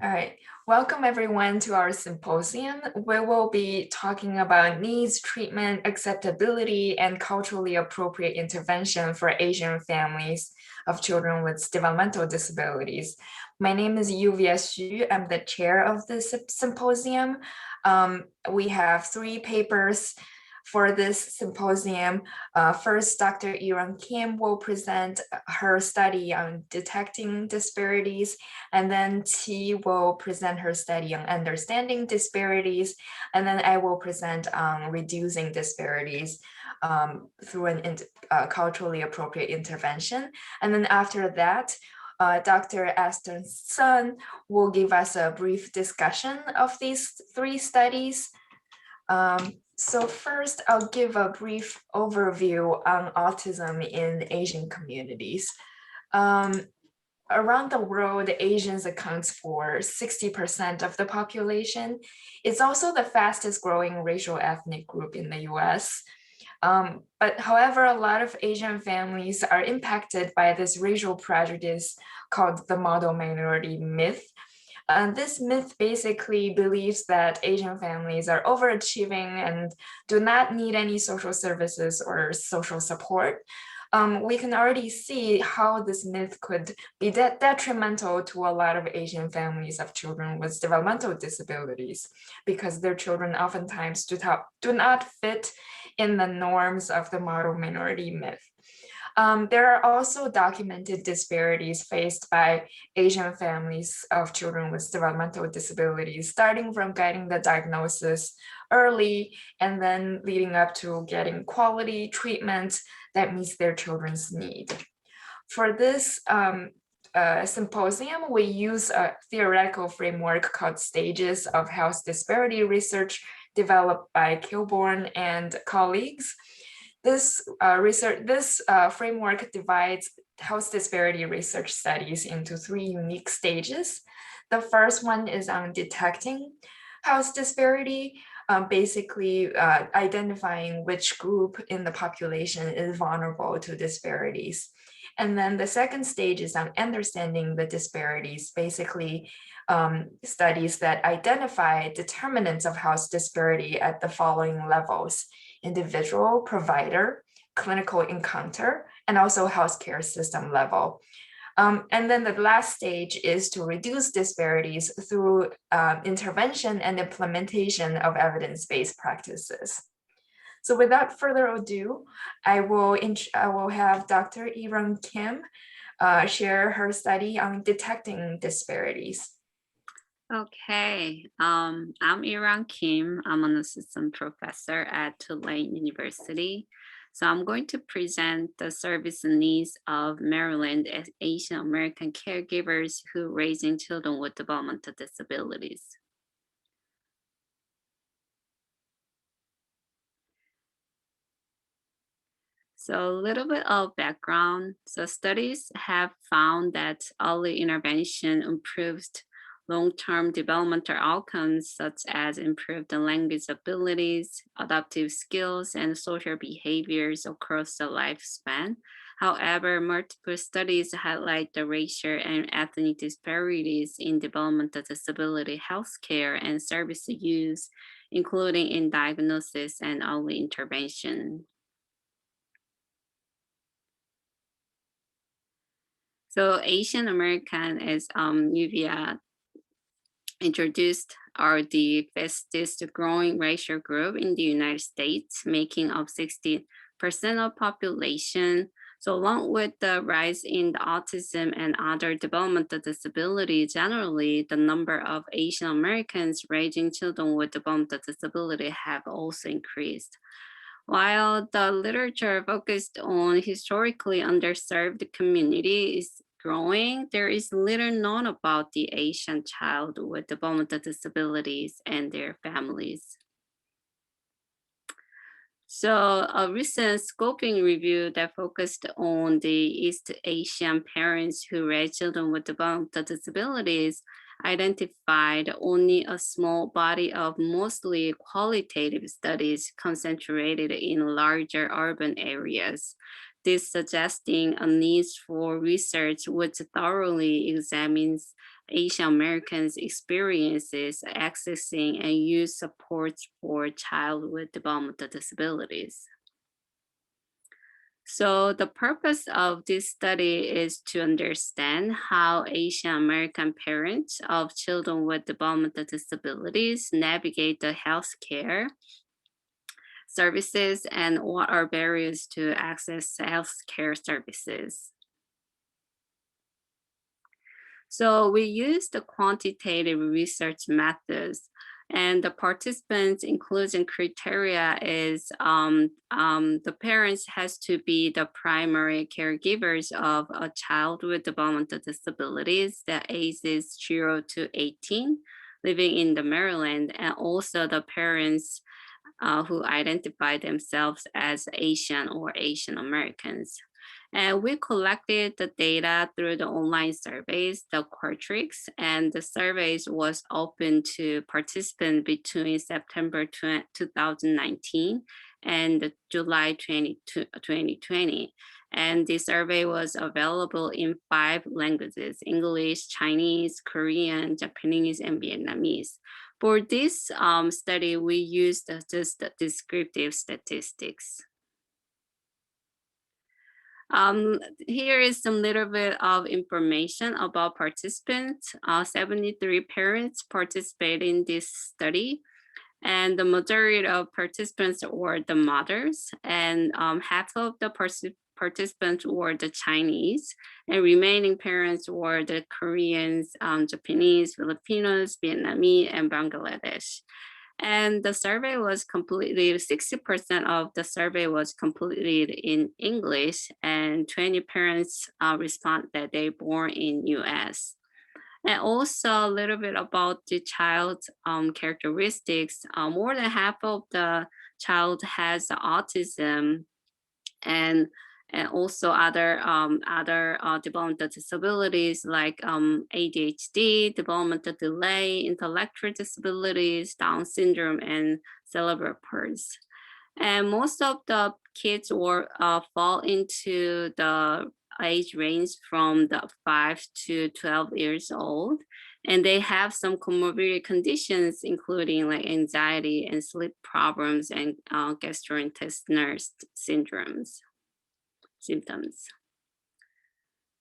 All right, welcome everyone to our symposium. We will be talking about needs, treatment, acceptability, and culturally appropriate intervention for Asian families of children with developmental disabilities. My name is Yuvia Xu. I'm the chair of this symposium. We have 3 papers for this symposium. First, Dr. Irang Kim will present her study on detecting disparities, and then Qi will present her study on understanding disparities, and then I will present on reducing disparities through an culturally appropriate intervention. And then after that, Dr. Esther's son will give us a brief discussion of these 3 studies. So first, I'll give a brief overview on autism in Asian communities. Around the world, Asians accounts for 60% of the population. It's also the fastest growing racial ethnic group in the US. But however, a lot of Asian families are impacted by this racial prejudice called the model minority myth. This myth basically believes that Asian families are overachieving and do not need any social services or social support. We can already see how this myth could be detrimental to a lot of Asian families of children with developmental disabilities, because their children oftentimes do not fit in the norms of the model minority myth. There are also documented disparities faced by Asian families of children with developmental disabilities, starting from getting the diagnosis early and then leading up to getting quality treatment that meets their children's need. For this symposium, we use a theoretical framework called Stages of Health Disparity Research developed by Kilborn and colleagues. This framework divides health disparity research studies into 3 unique stages. The first one is on detecting health disparity, basically identifying which group in the population is vulnerable to disparities. And then the second stage is on understanding the disparities, basically studies that identify determinants of health disparity at the following levels: individual, provider, clinical encounter, and also healthcare system level. And then the last stage is to reduce disparities through intervention and implementation of evidence-based practices. So without further ado, I will have Dr. Irang Kim share her study on detecting disparities. Okay, I'm Irang Kim. I'm an assistant professor at Tulane University. So I'm going to present the service needs of Maryland as Asian American caregivers who raising children with developmental disabilities. So a little bit of background. So studies have found that early intervention improves long-term developmental outcomes such as improved language abilities, adaptive skills, and social behaviors across the lifespan. However, multiple studies highlight the racial and ethnic disparities in developmental disability healthcare and service use, including in diagnosis and early intervention. So Asian American, as Yuvia introduced, are the fastest growing racial group in the United States, making up 60% of population. So along with the rise in the autism and other developmental disabilities, generally, the number of Asian Americans raising children with developmental disability have also increased. While the literature focused on historically underserved communities is growing, there is little known about the Asian child with developmental disabilities and their families. So, a recent scoping review that focused on the East Asian parents who raise children with developmental disabilities identified only a small body of mostly qualitative studies concentrated in larger urban areas. This suggesting a need for research which thoroughly examines Asian Americans experiences accessing and use supports for child with developmental disabilities. So the purpose of this study is to understand how Asian American parents of children with developmental disabilities navigate the healthcare services and what are barriers to access healthcare services. So we use the quantitative research methods, and the participants' inclusion criteria is the parents has to be the primary caregivers of a child with developmental disabilities that ages 0 to 18, living in the Maryland, and also the parents who identify themselves as Asian or Asian Americans. And we collected the data through the online surveys, the Qualtrics, and the surveys was open to participants between September 2019 and July 2020. And the survey was available in 5 languages: English, Chinese, Korean, Japanese, and Vietnamese. For this study, we used just the descriptive statistics. Here is some little bit of information about participants. 73 parents participated in this study, and the majority of participants were the mothers, and half of the participants were the Chinese, and remaining parents were the Koreans, Japanese, Filipinos, Vietnamese, and Bangladesh. And the survey was completely, 60% of the survey was completed in English, and 20 parents respond that they born in US. And also a little bit about the child's characteristics. More than half of the child has autism, and also other developmental disabilities like ADHD, developmental delay, intellectual disabilities, Down syndrome, and cerebral palsy. And most of the kids fall into the age range from the 5 to 12 years old. And they have some comorbid conditions, including like anxiety and sleep problems and gastrointestinal symptoms.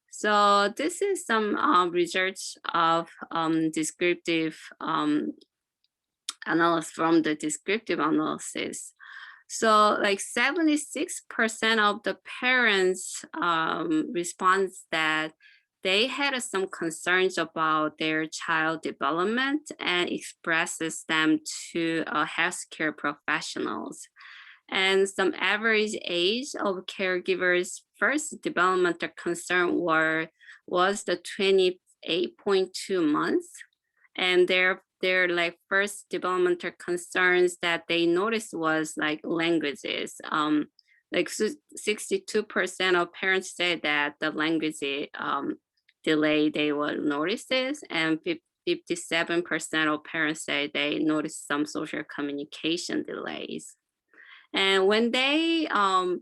So this is some research of descriptive analysis from the descriptive analysis. So like 76% of the parents responds that they had some concerns about their child development and expresses them to healthcare professionals. And some average age of caregivers' first developmental concern was the 28.2 months. And their like first developmental concerns that they noticed was like languages. Like 62% of parents said that the language delay they will notice this, and 57% of parents say they noticed some social communication delays. And when they have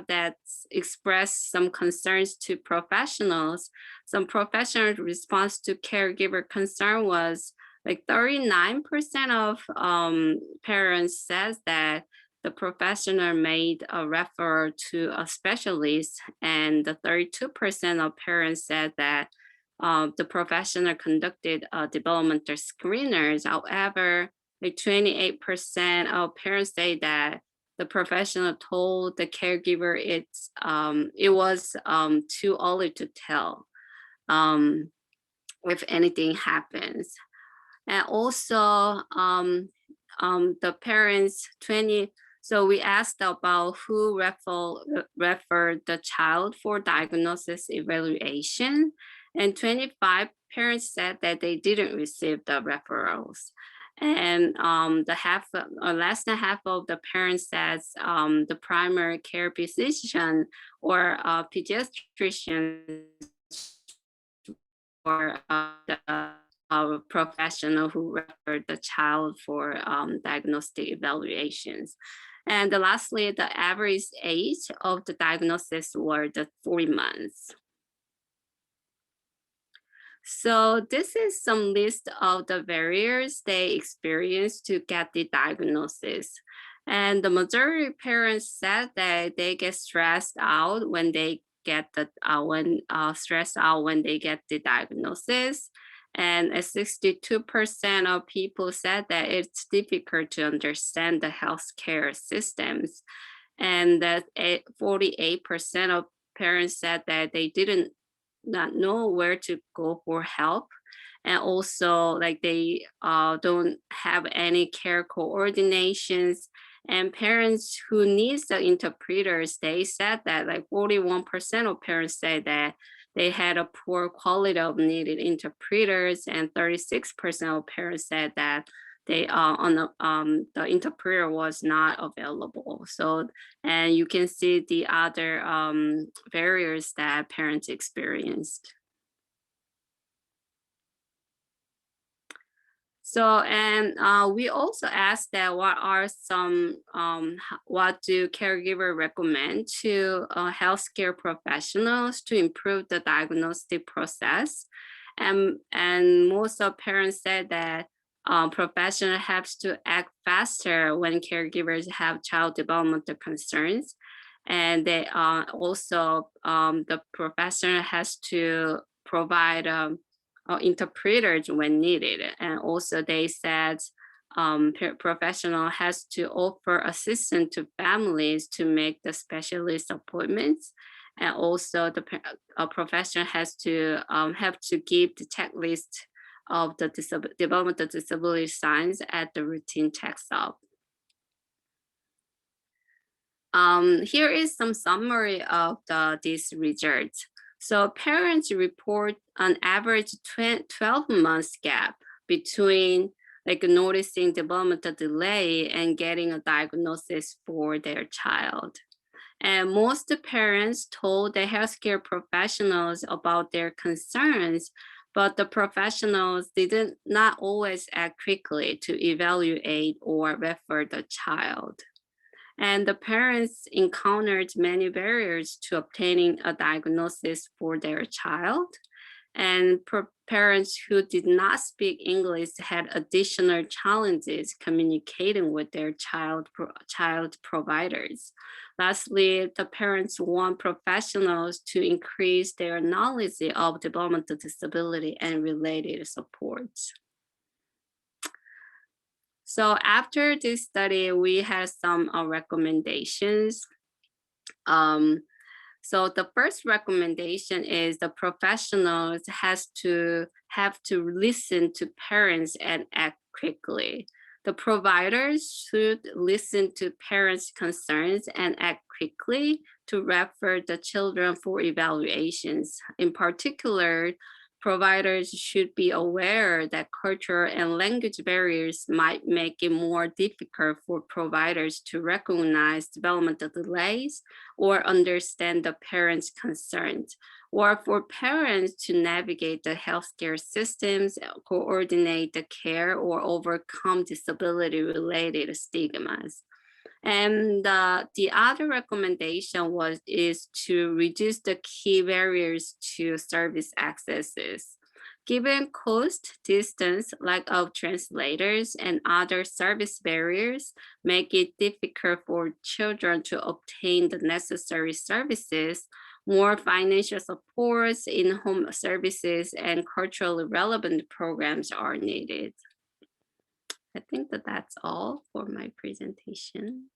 that express some concerns to professionals, some professional response to caregiver concern was like 39% of parents says that the professional made a referral to a specialist, and the 32% of parents said that the professional conducted developmental screeners. However, like 28% of parents say that the professional told the caregiver it was too early to tell if anything happens. And also the parents, so we asked about who referred the child for diagnosis evaluation, and 25 parents said that they didn't receive the referrals. And less than half of the parents says the primary care physician or pediatrician or the professional who referred the child for diagnostic evaluations. And lastly, the average age of the diagnosis were the 40 months. So this is some list of the barriers they experience to get the diagnosis. And the majority of parents said that they get stressed out when they get the stressed out when they get the diagnosis. And 62% of people said that it's difficult to understand the healthcare systems. And that 48% of parents said that they didn't not know where to go for help, and also like they don't have any care coordinations, and parents who needs the interpreters, they said that like 41% of parents say that they had a poor quality of needed interpreters, and 36% of parents said that they the interpreter was not available. So, and you can see the other barriers that parents experienced. So, and we also asked that what are some, what do caregiver recommend to healthcare professionals to improve the diagnostic process? And most of parents said that professional have to act faster when caregivers have child developmental concerns. And they also, the professional has to provide interpreters when needed. And also they said professional has to offer assistance to families to make the specialist appointments. And also the professional has to have to give the checklist of the developmental disability signs at the routine check-up. Here is some summary of these results. So parents report an average 12 months gap between like noticing developmental delay and getting a diagnosis for their child. And most parents told the healthcare professionals about their concerns, but the professionals did not always act quickly to evaluate or refer the child. And the parents encountered many barriers to obtaining a diagnosis for their child. And parents who did not speak English had additional challenges communicating with their child providers. Lastly, the parents want professionals to increase their knowledge of developmental disability and related supports. So after this study, we had some recommendations. So the first recommendation is the professionals have to listen to parents and act quickly. The providers should listen to parents' concerns and act quickly to refer the children for evaluations. In particular, providers should be aware that cultural and language barriers might make it more difficult for providers to recognize developmental delays or understand the parents' concerns, or for parents to navigate the healthcare systems, coordinate the care, or overcome disability-related stigmas. And the other recommendation is to reduce the key barriers to service accesses. Given cost, distance, lack of translators, and other service barriers make it difficult for children to obtain the necessary services, more financial supports, in-home services, and culturally relevant programs are needed. I think that's all for my presentation.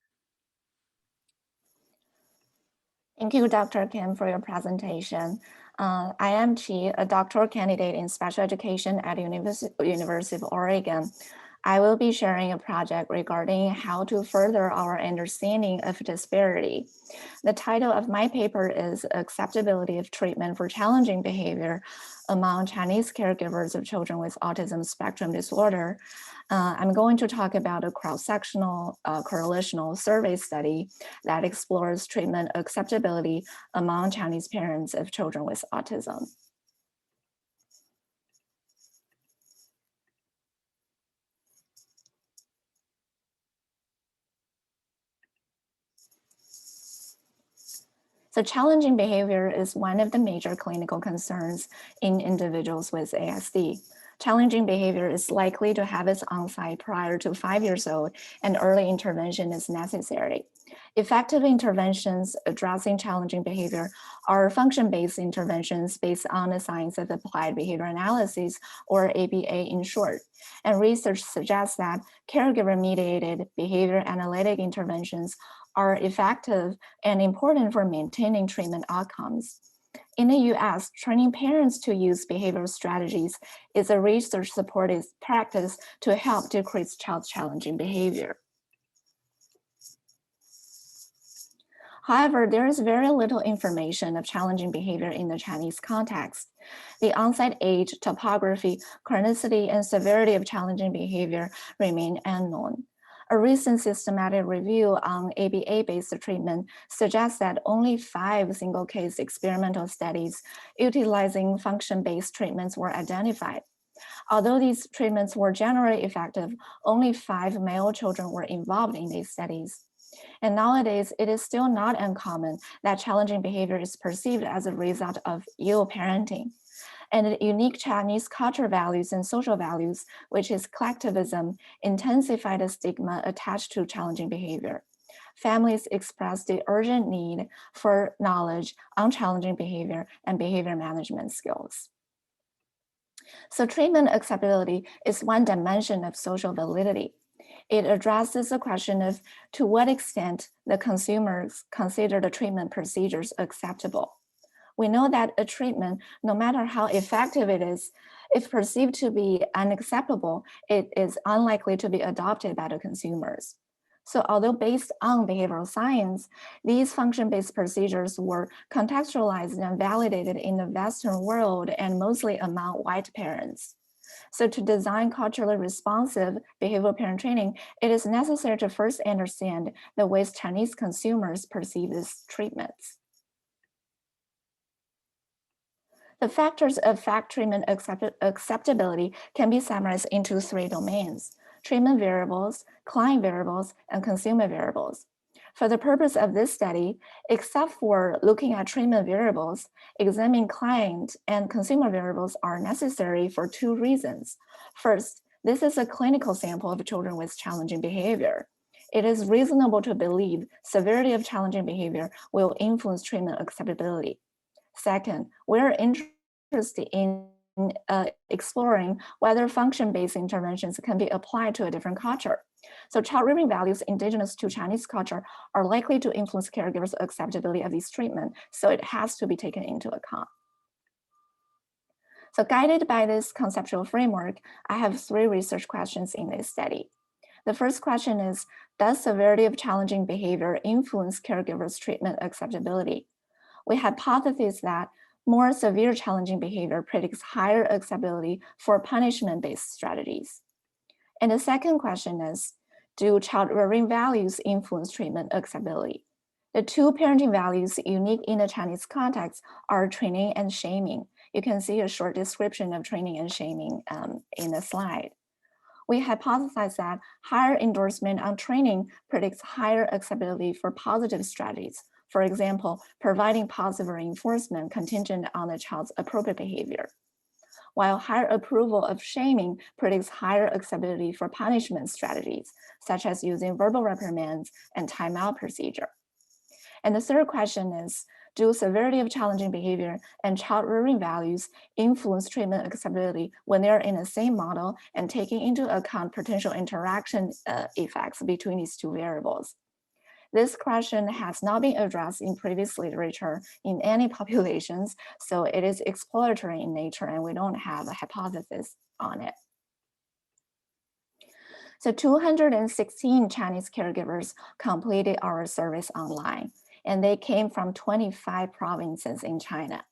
Thank you, Dr. Kim, for your presentation. I am Chi, a doctoral candidate in special education at University of Oregon. I will be sharing a project regarding how to further our understanding of disparity. The title of my paper is Acceptability of Treatment for Challenging Behavior Among Chinese Caregivers of Children with Autism Spectrum Disorder. I'm going to talk about a cross-sectional correlational survey study that explores treatment acceptability among Chinese parents of children with autism. So challenging behavior is one of the major clinical concerns in individuals with ASD. Challenging behavior is likely to have its onset prior to 5 years old, and early intervention is necessary. Effective interventions addressing challenging behavior are function-based interventions based on the science of applied behavior analysis, or ABA in short. And research suggests that caregiver-mediated behavior analytic interventions are effective and important for maintaining treatment outcomes. In the US, training parents to use behavioral strategies is a research-supported practice to help decrease child's challenging behavior. However, there is very little information of challenging behavior in the Chinese context. The onset age, topography, chronicity, and severity of challenging behavior remain unknown. A recent systematic review on ABA-based treatment suggests that only 5 single-case experimental studies utilizing function-based treatments were identified. Although these treatments were generally effective, only 5 male children were involved in these studies. And nowadays, it is still not uncommon that challenging behavior is perceived as a result of ill parenting. And the unique Chinese cultural values and social values, which is collectivism, intensify the stigma attached to challenging behavior. Families express the urgent need for knowledge on challenging behavior and behavior management skills. So treatment acceptability is one dimension of social validity. It addresses the question of to what extent the consumers consider the treatment procedures acceptable. We know that a treatment, no matter how effective it is, if perceived to be unacceptable, it is unlikely to be adopted by the consumers. So although based on behavioral science, these function-based procedures were contextualized and validated in the Western world and mostly among white parents. So to design culturally responsive behavioral parent training, it is necessary to first understand the ways Chinese consumers perceive these treatments. The factors affect treatment acceptability can be summarized into 3 domains: treatment variables, client variables, and consumer variables. For the purpose of this study, except for looking at treatment variables, examining client and consumer variables are necessary for 2 reasons. First, this is a clinical sample of children with challenging behavior. It is reasonable to believe severity of challenging behavior will influence treatment acceptability. Second, we're interested in exploring whether function-based interventions can be applied to a different culture. So child rearing values indigenous to Chinese culture are likely to influence caregivers' acceptability of these treatments, so it has to be taken into account. So guided by this conceptual framework, I have 3 research questions in this study. The first question is, does severity of challenging behavior influence caregivers' treatment acceptability? We hypothesize that more severe challenging behavior predicts higher acceptability for punishment-based strategies. And the second question is, do child rearing values influence treatment acceptability? The 2 parenting values unique in the Chinese context are training and shaming. You can see a short description of training and shaming in the slide. We hypothesize that higher endorsement on training predicts higher acceptability for positive strategies. For example, providing positive reinforcement contingent on the child's appropriate behavior, while higher approval of shaming predicts higher acceptability for punishment strategies, such as using verbal reprimands and timeout procedure. And the third question is, do severity of challenging behavior and child rearing values influence treatment acceptability when they are in the same model and taking into account potential interaction effects between these 2 variables? This question has not been addressed in previous literature in any populations, so it is exploratory in nature and we don't have a hypothesis on it. So 216 Chinese caregivers completed our service online, and they came from 25 provinces in China.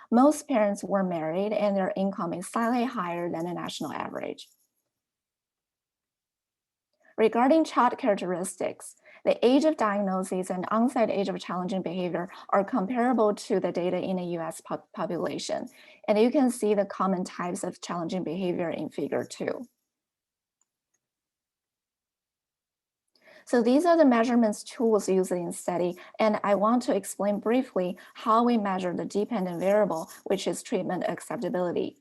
Most parents were married and their income is slightly higher than the national average. Regarding child characteristics, the age of diagnosis and onset age of challenging behavior are comparable to the data in the US population. And you can see the common types of challenging behavior in figure 2. So these are the measurements tools used in study, and I want to explain briefly how we measure the dependent variable, which is treatment acceptability.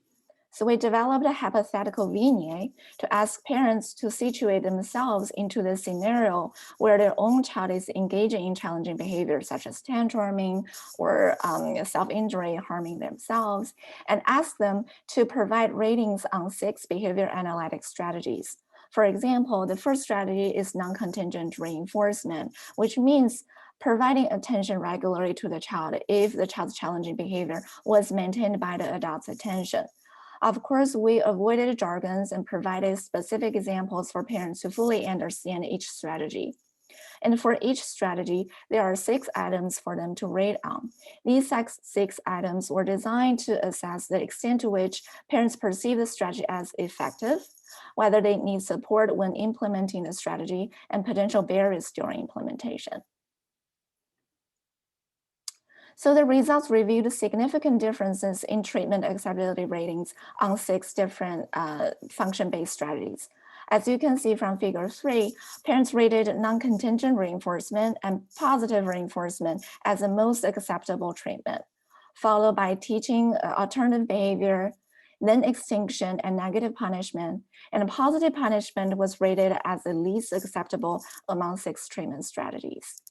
So we developed a hypothetical vignette to ask parents to situate themselves into the scenario where their own child is engaging in challenging behaviors such as tantruming or self-injury, harming themselves, and ask them to provide ratings on 6 behavior analytic strategies. For example, the first strategy is non-contingent reinforcement, which means providing attention regularly to the child if the child's challenging behavior was maintained by the adult's attention. Of course, we avoided jargons and provided specific examples for parents to fully understand each strategy. And for each strategy, there are 6 items for them to rate on. These 6 items were designed to assess the extent to which parents perceive the strategy as effective, whether they need support when implementing the strategy, and potential barriers during implementation. So the results revealed significant differences in treatment acceptability ratings on 6 different function-based strategies. As you can see from figure 3, parents rated non-contingent reinforcement and positive reinforcement as the most acceptable treatment, followed by teaching alternative behavior, then extinction and negative punishment, and positive punishment was rated as the least acceptable among 6 treatment strategies.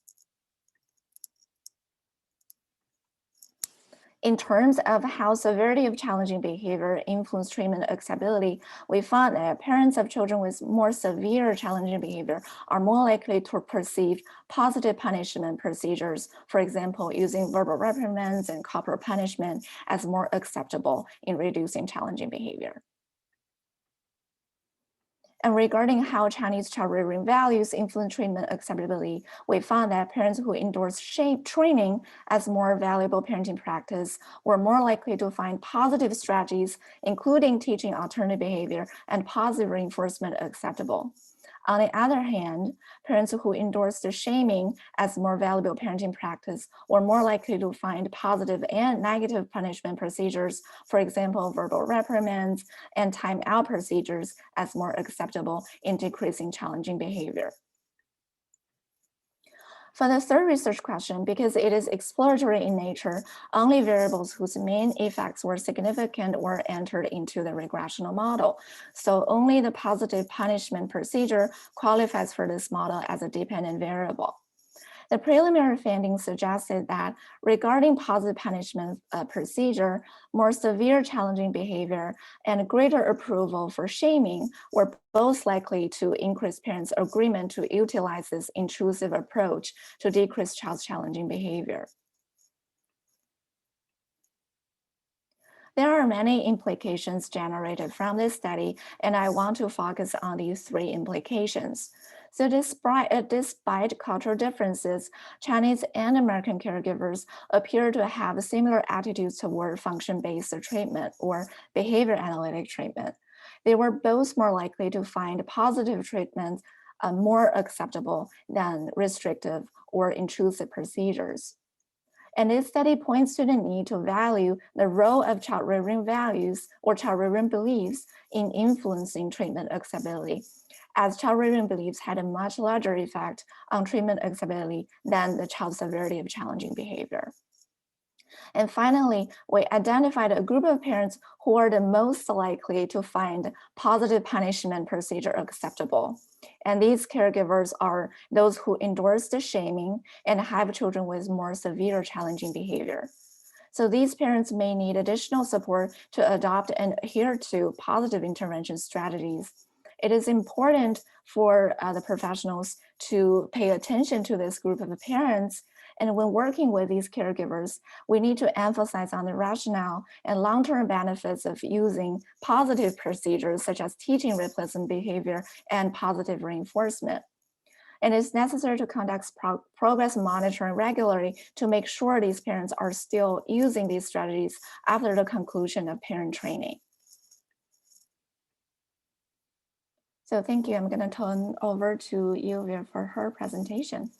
In terms of how severity of challenging behavior influence treatment acceptability, we found that parents of children with more severe challenging behavior are more likely to perceive positive punishment procedures, for example, using verbal reprimands and corporal punishment, as more acceptable in reducing challenging behavior. And regarding how Chinese child rearing values influence treatment acceptability, we found that parents who endorse shape training as more valuable parenting practice were more likely to find positive strategies, including teaching alternative behavior and positive reinforcement acceptable. On the other hand, parents who endorse the shaming as more valuable parenting practice were more likely to find positive and negative punishment procedures, for example, verbal reprimands and timeout procedures, as more acceptable in decreasing challenging behavior. For the third research question, because it is exploratory in nature, only variables whose main effects were significant were entered into the regressional model. So only the positive punishment procedure qualifies for this model as a dependent variable. The preliminary findings suggested that regarding positive punishment procedure, more severe challenging behavior and greater approval for shaming were both likely to increase parents' agreement to utilize this intrusive approach to decrease child's challenging behavior. There are many implications generated from this study, and I want to focus on these 3 implications. So despite cultural differences, Chinese and American caregivers appear to have similar attitudes toward function-based treatment or behavior analytic treatment. They were both more likely to find positive treatment more acceptable than restrictive or intrusive procedures. And this study points to the need to value the role of child rearing values or child rearing beliefs in influencing treatment acceptability, as child rearing beliefs had a much larger effect on treatment acceptability than the child's severity of challenging behavior. And finally, we identified a group of parents who are the most likely to find positive punishment procedure acceptable. And these caregivers are those who endorse the shaming and have children with more severe challenging behavior. So these parents may need additional support to adopt and adhere to positive intervention strategies. It is important for the professionals to pay attention to this group of parents. And when working with these caregivers, we need to emphasize on the rationale and long-term benefits of using positive procedures such as teaching replacement behavior and positive reinforcement. And it's necessary to conduct progress monitoring regularly to make sure these parents are still using these strategies after the conclusion of parent training. So thank you. I'm going to turn over to Yuvia for her presentation.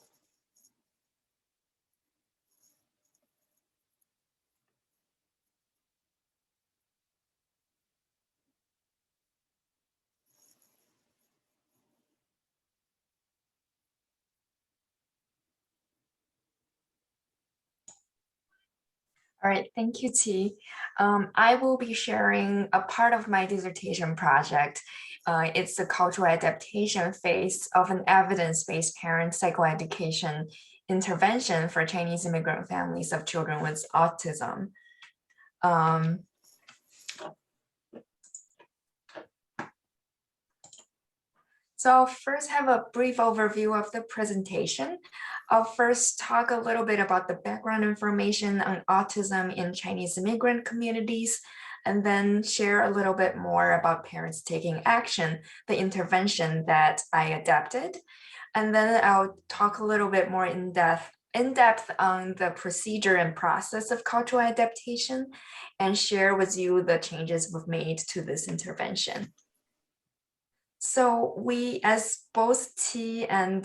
All right, thank you, T. I will be sharing a part of my dissertation project. It's the cultural adaptation phase of an evidence-based parent psychoeducation intervention for Chinese immigrant families of children with autism. So I'll first have a brief overview of the presentation. I'll first talk a little bit about the background information on autism in Chinese immigrant communities, and then share a little bit more about parents taking action, the intervention that I adapted. And then I'll talk a little bit more in depth on the procedure and process of cultural adaptation, and share with you the changes we've made to this intervention. So we, as both T and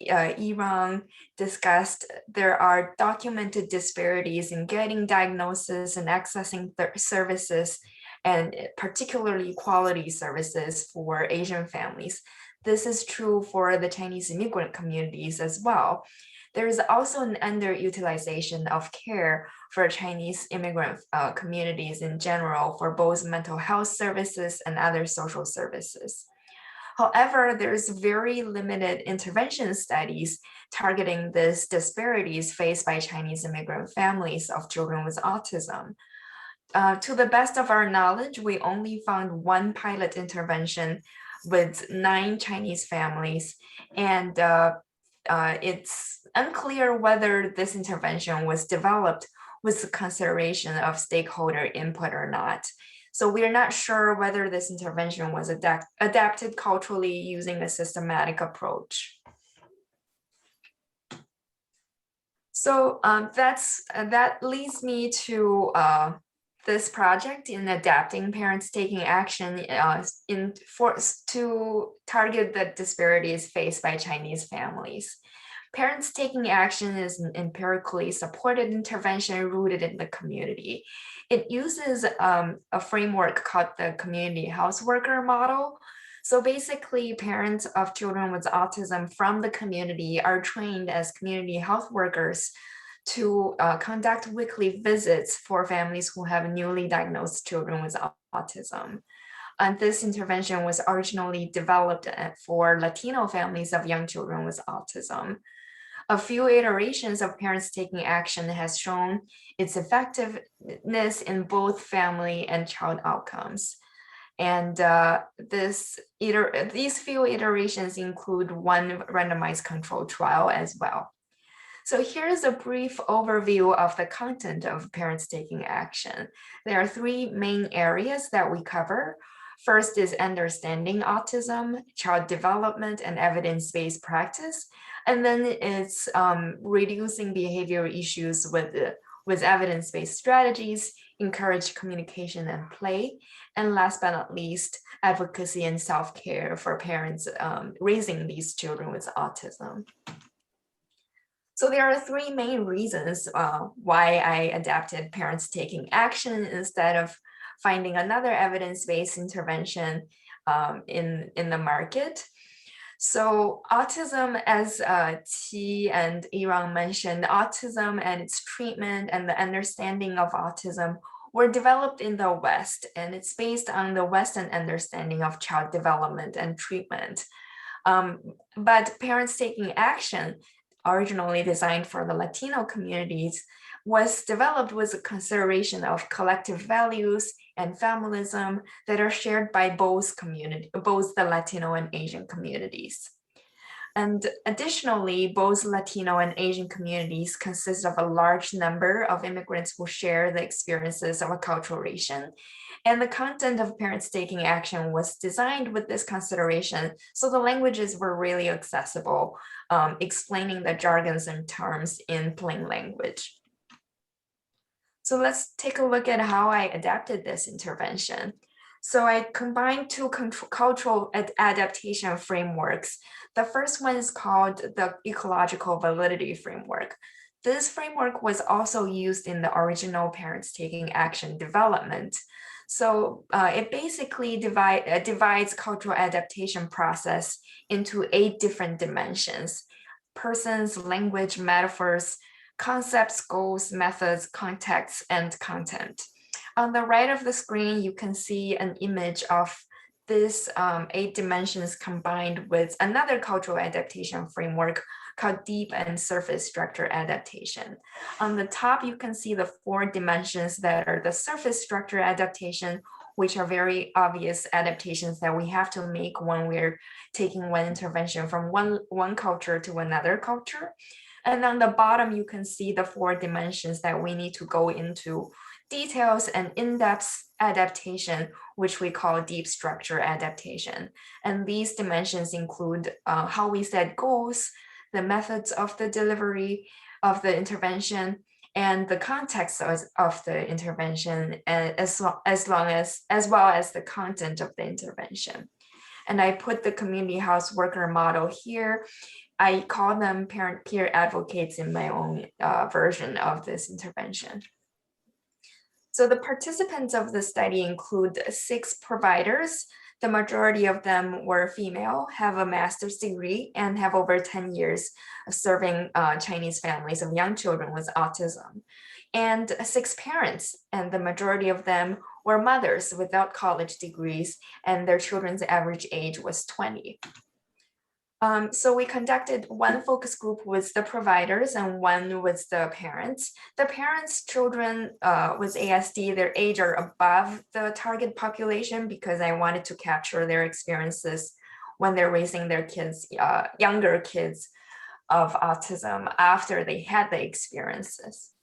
Irang discussed, there are documented disparities in getting diagnosis and accessing services, and particularly quality services for Asian families. This is true for the Chinese immigrant communities as well. There is also an underutilization of care for Chinese immigrant communities in general for both mental health services and other social services. However, there's very limited intervention studies targeting these disparities faced by Chinese immigrant families of children with autism. To the best of our knowledge, we only found one pilot intervention with 9 Chinese families, and it's unclear whether this intervention was developed with the consideration of stakeholder input or not. So we are not sure whether this intervention was adapted culturally using a systematic approach. So that leads me to this project in adapting parents taking action to target the disparities faced by Chinese families. Parents taking action is an empirically supported intervention rooted in the community. It uses a framework called the community health worker model. So basically, parents of children with autism from the community are trained as community health workers to conduct weekly visits for families who have newly diagnosed children with autism. And this intervention was originally developed for Latino families of young children with autism. A few iterations of parents taking action has shown its effectiveness in both family and child outcomes. And these few iterations include one randomized control trial as well. So here's a brief overview of the content of parents taking action. There are 3 main areas that we cover. First is understanding autism, child development, and evidence-based practice. And then it's reducing behavioral issues with evidence-based strategies, encourage communication and play. And last but not least, advocacy and self-care for parents raising these children with autism. So there are 3 main reasons why I adapted parents taking action instead of finding another evidence-based intervention in the market. So autism, as T and Irang mentioned, autism and its treatment and the understanding of autism were developed in the West, and it's based on the Western understanding of child development and treatment. But parents taking action, originally designed for the Latino communities, was developed with a consideration of collective values and familism that are shared by both the Latino and Asian communities. And additionally, both Latino and Asian communities consist of a large number of immigrants who share the experiences of acculturation. And the content of parents taking action was designed with this consideration, so the languages were really accessible, explaining the jargons and terms in plain language. So let's take a look at how I adapted this intervention. So I combined 2 cultural adaptation frameworks. The first one is called the ecological validity framework. This framework was also used in the original parents taking action development. So it basically divides cultural adaptation process into 8 different dimensions: persons, language, metaphors, concepts, goals, methods, contexts, and content. On the right of the screen, you can see an image of this 8 dimensions combined with another cultural adaptation framework called deep and surface structure adaptation. On the top, you can see the 4 dimensions that are the surface structure adaptation, which are very obvious adaptations that we have to make when we're taking one intervention from one culture to another culture. And on the bottom, you can see the 4 dimensions that we need to go into details and in-depth adaptation, which we call deep structure adaptation. And these dimensions include how we set goals, the methods of the delivery of the intervention, and the context of the intervention, as well as the content of the intervention. And I put the community house worker model here. I call them parent peer advocates in my own version of this intervention. So the participants of the study include 6 providers. The majority of them were female, have a master's degree, and have over 10 years of serving Chinese families of young children with autism. And 6 parents, and the majority of them were mothers without college degrees, and their children's average age was 20. So we conducted one focus group with the providers and one with the parents. The parents' children with ASD, their age are above the target population because I wanted to capture their experiences when they're raising their kids, younger kids of autism after they had the experiences.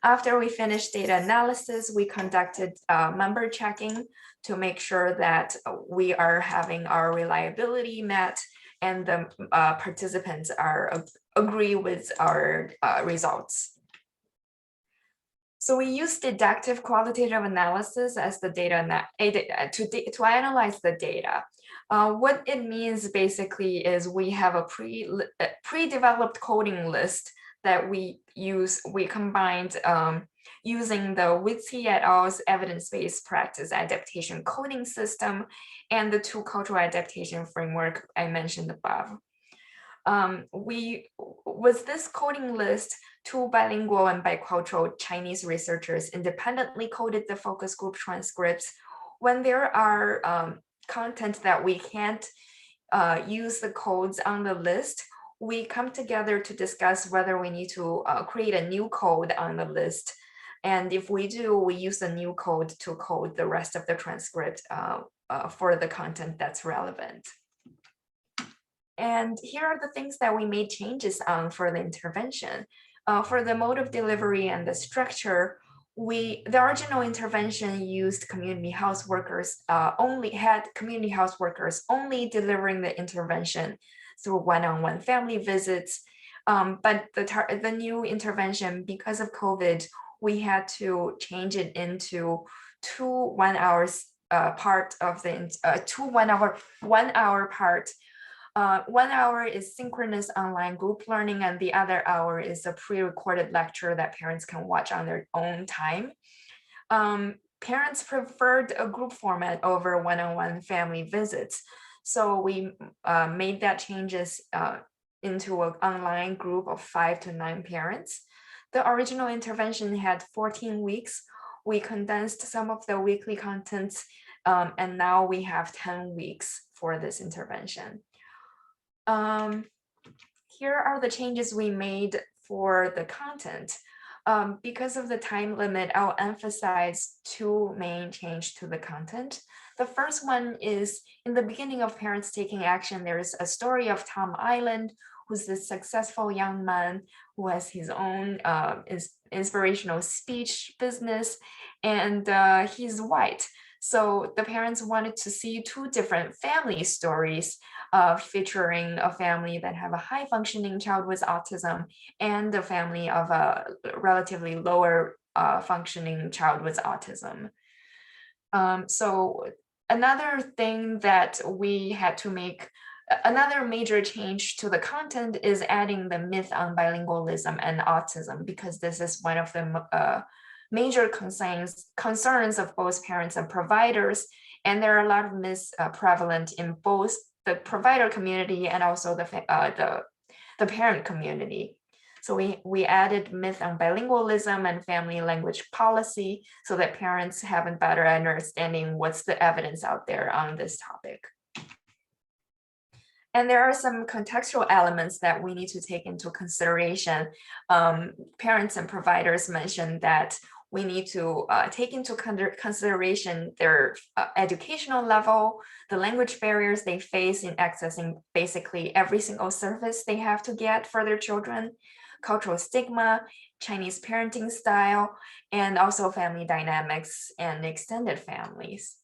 After we finished data analysis, we conducted member checking to make sure that we are having our reliability met and the participants agree with our results. So we use deductive qualitative analysis as the data to analyze the data. What it means basically is we have a pre-developed coding list that we combined using the Witsi et al.'s evidence-based practice adaptation coding system and the 2 cultural adaptation framework I mentioned above. With this coding list, 2 bilingual and bicultural Chinese researchers independently coded the focus group transcripts. When there are content that we can't use the codes on the list, we come together to discuss whether we need to create a new code on the list. And if we do, we use the new code to code the rest of the transcript for the content that's relevant. And here are the things that we made changes on for the intervention. For the mode of delivery and the structure, the original intervention used community health workers, community health workers only delivering the intervention through one-on-one family visits. But the new intervention, because of COVID, we had to change it into 2 1 hours part of the 1 hour part. 1 hour is synchronous online group learning, and the other hour is a pre-recorded lecture that parents can watch on their own time. Parents preferred a group format over one-on-one family visits. So we made that changes into an online group of 5 to 9 parents. The original intervention had 14 weeks. We condensed some of the weekly contents, and now we have 10 weeks for this intervention. Here are the changes we made for the content. Because of the time limit, I'll emphasize 2 main changes to the content. The first one is in the beginning of Parents Taking Action, there's a story of Tom Island, who's this successful young man who has his own inspirational speech business, and he's white. So the parents wanted to see 2 different family stories featuring a family that have a high functioning child with autism and a family of a relatively lower functioning child with autism. So another thing that we had to make, another major change to the content is adding the myth on bilingualism and autism, because this is one of the major concerns of both parents and providers. And there are a lot of myths prevalent in both the provider community and also the parent community. So we added myth on bilingualism and family language policy so that parents have a better understanding what's the evidence out there on this topic. And there are some contextual elements that we need to take into consideration. Parents and providers mentioned that we need to take into consideration their educational level, the language barriers they face in accessing basically every single service they have to get for their children, cultural stigma, Chinese parenting style, and also family dynamics and extended families.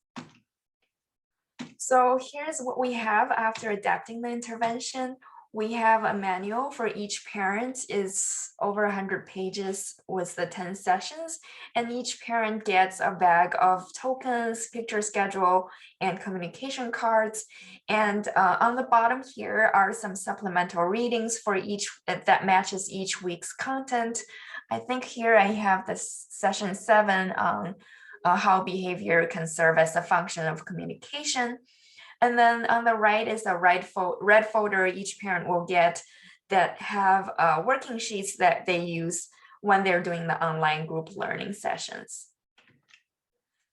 So here's what we have after adapting the intervention. We have a manual for each parent, is over 100 pages with the 10 sessions, and each parent gets a bag of tokens, picture schedule, and communication cards. And on the bottom here are some supplemental readings for each that matches each week's content. I think here I have the session 7 on how behavior can serve as a function of communication. And then on the right is a red folder each parent will get that have working sheets that they use when they're doing the online group learning sessions.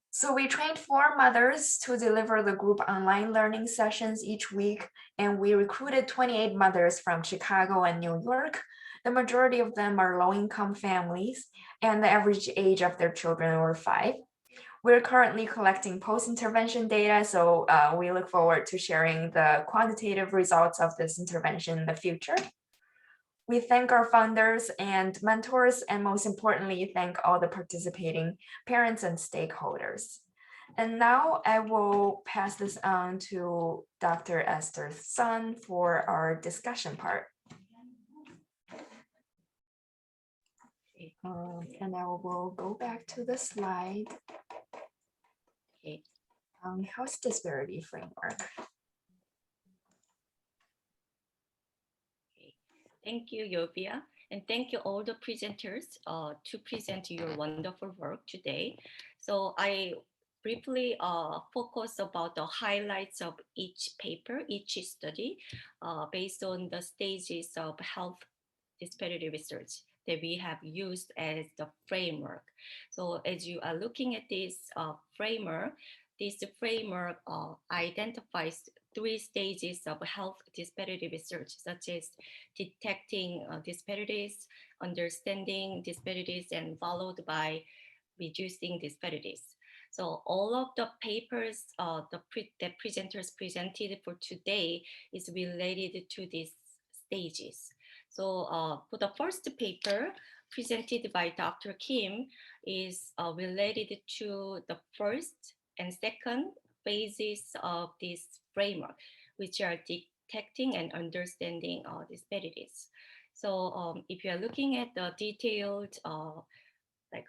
So we trained 4 mothers to deliver the group online learning sessions each week, and we recruited 28 mothers from Chicago and New York. The majority of them are low-income families, and the average age of their children were 5. We're currently collecting post-intervention data, so we look forward to sharing the quantitative results of this intervention in the future. We thank our funders and mentors, and most importantly, thank all the participating parents and stakeholders. And now I will pass this on to Dr. Esther Sun for our discussion part. And I will go back to the slide. Health disparity framework. Thank you, Yovia, and thank you all the presenters to present your wonderful work today. So I briefly focus about the highlights of each paper, each study, based on the stages of health disparity research that we have used as the framework. So as you are looking at this framework identifies 3 stages of health disparity research, such as detecting disparities, understanding disparities, and followed by reducing disparities. So all of the papers that presenters presented for today is related to these stages. So for the first paper presented by Dr. Kim is related to the first and second phases of this framework, which are detecting and understanding disparities. So if you are looking at the detailed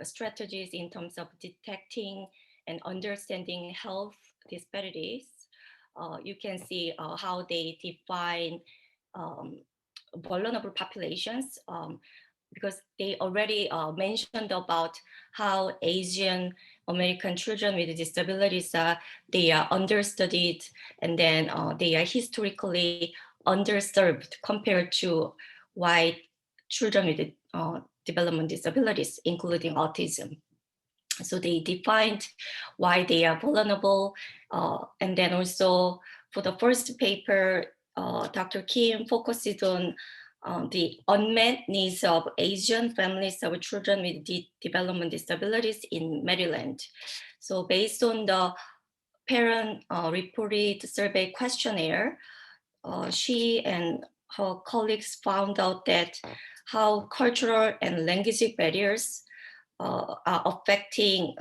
strategies in terms of detecting and understanding health disparities, you can see how they define vulnerable populations, because they already mentioned about how Asian American children with disabilities, they are understudied, and then they are historically underserved compared to white children with developmental disabilities, including autism. So they defined why they are vulnerable. And then also for the first paper, Dr. Kim focuses on the unmet needs of Asian families of children with developmental disabilities in Maryland. So based on the parent reported survey questionnaire, she and her colleagues found out that how cultural and language barriers are affecting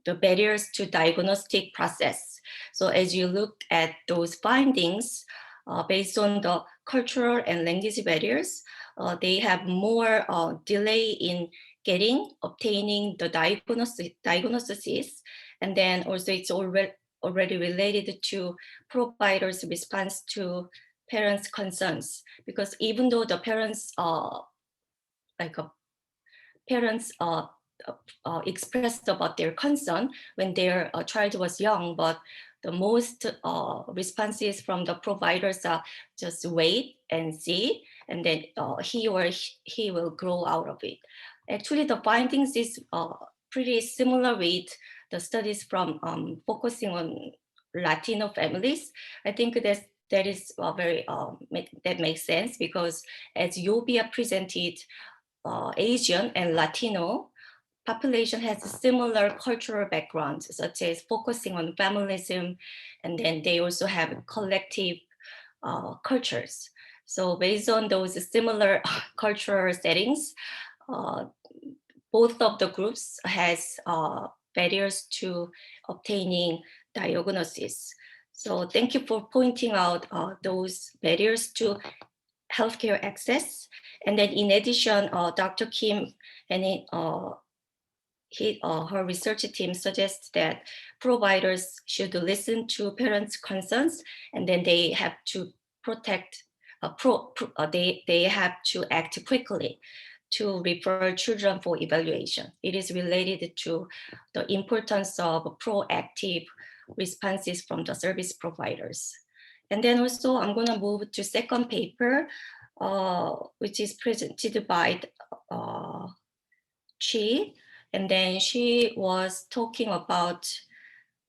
the barriers to diagnostic process. So as you look at those findings, based on the cultural and language barriers, they have more delay in obtaining the diagnosis, and then also it's already related to providers' response to parents' concerns, because even though the parents expressed about their concern when their child was young, but the most responses from the providers are just wait and see, and then he will grow out of it. Actually, the findings is pretty similar with the studies from focusing on Latino families. I think that is very that makes sense, because as Yovia presented, Asian and Latino population has a similar cultural backgrounds, such as focusing on familism, and then they also have collective cultures. So based on those similar cultural settings, both of the groups has barriers to obtaining diagnosis. So thank you for pointing out those barriers to healthcare access. And then in addition, Dr. Kim and her research team suggests that providers should listen to parents' concerns, and then they have to protect, they have to act quickly to refer children for evaluation. It is related to the importance of proactive responses from the service providers. And then also I'm gonna move to second paper, which is presented by Chi. And then she was talking about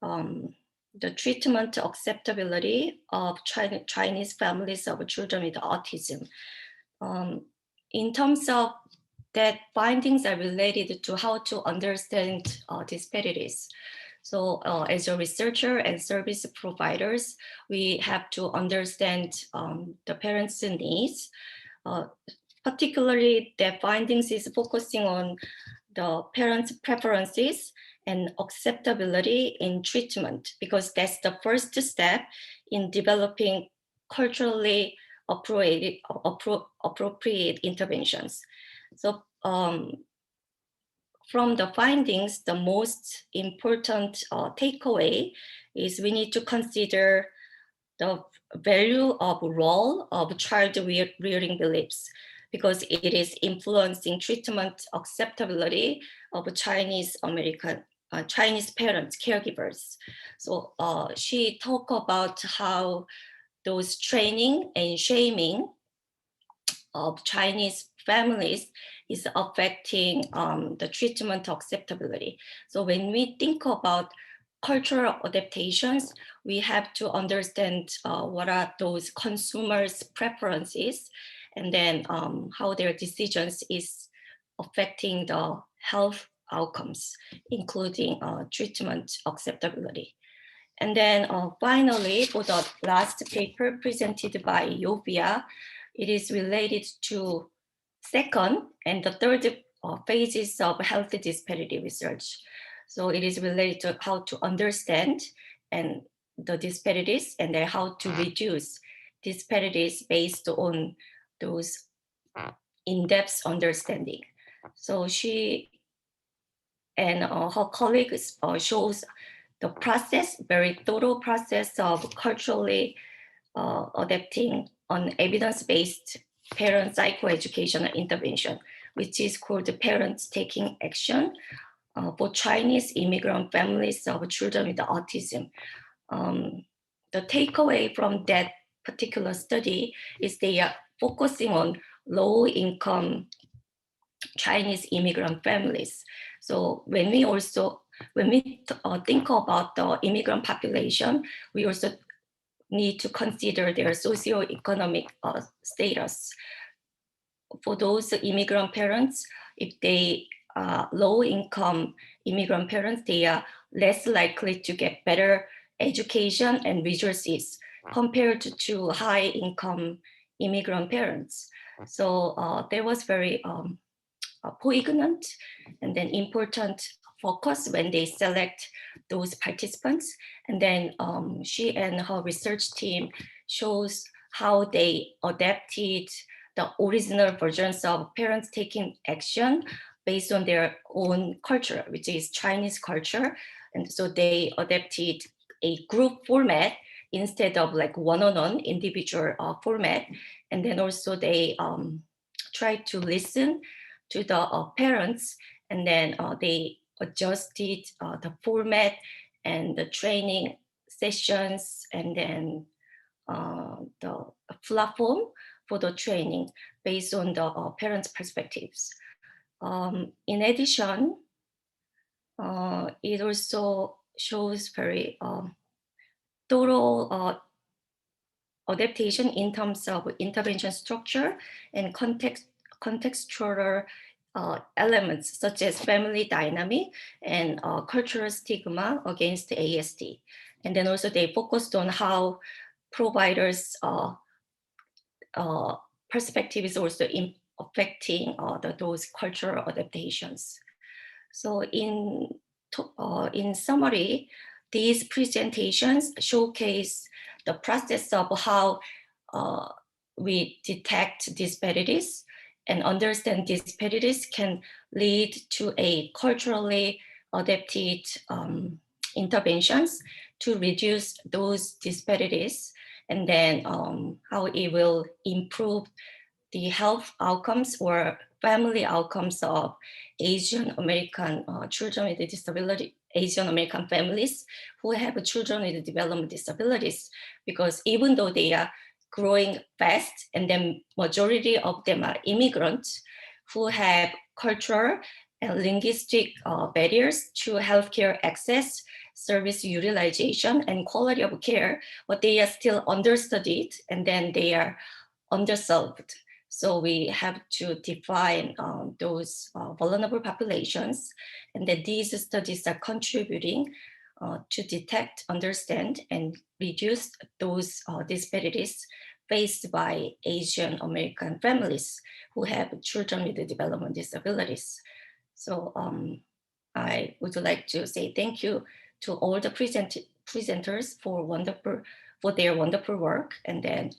the treatment acceptability of Chinese families of children with autism. In terms of that, findings are related to how to understand disparities. So as a researcher and service providers, we have to understand the parents' needs. Particularly, the findings is focusing on the parents' preferences and acceptability in treatment, because that's the first step in developing culturally appropriate interventions. So from the findings, the most important takeaway is we need to consider the value of role of child rearing beliefs, because it is influencing treatment acceptability of Chinese parents, caregivers. So she talked about how those training and shaming of Chinese families is affecting the treatment acceptability. So when we think about cultural adaptations, we have to understand what are those consumers' preferences, and then how their decisions is affecting the health outcomes, including treatment acceptability. And then finally, for the last paper presented by Yovia, it is related to second and the third phases of health disparity research. So it is related to how to understand and the disparities, and then how to reduce disparities based on those in-depth understanding. So she and her colleagues shows the process, very thorough process of culturally adapting on evidence-based parent psychoeducational intervention, which is called Parents Taking Action for Chinese immigrant families of children with autism. The takeaway from that particular study is they are focusing on low-income Chinese immigrant families. So when we think about the immigrant population, we also need to consider their socioeconomic status. For those immigrant parents, if they are low-income immigrant parents, they are less likely to get better education and resources compared to high-income immigrant parents. So there was very poignant and then important focus when they select those participants. And then she and her research team shows how they adapted the original versions of parents taking action based on their own culture, which is Chinese culture. And so they adapted a group format instead of like one-on-one individual format. And then also they tried to listen to the parents, and then they adjusted the format and the training sessions, and then the platform for the training based on the parents' perspectives. In addition, it also shows very thorough adaptation in terms of intervention structure and contextual elements such as family dynamic and cultural stigma against ASD. And then also they focused on how providers' perspective is also affecting those cultural adaptations. So in summary, these presentations showcase the process of how we detect disparities and understand disparities can lead to a culturally adapted interventions to reduce those disparities, and then how it will improve the health outcomes or family outcomes of Asian American children with disability, Asian American families who have children with developmental disabilities, because even though they are growing fast and then majority of them are immigrants who have cultural and linguistic barriers to healthcare access, service utilization, and quality of care, but they are still understudied and then they are underserved. So we have to define those vulnerable populations, and that these studies are contributing to detect, understand, and reduce those disparities faced by Asian American families who have children with developmental disabilities. So I would like to say thank you to all the presenters for their wonderful work, and then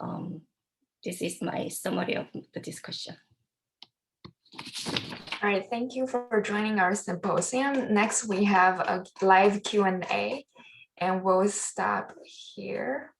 this is my summary of the discussion. All right, thank you for joining our symposium. Next, we have a live Q&A, and we'll stop here.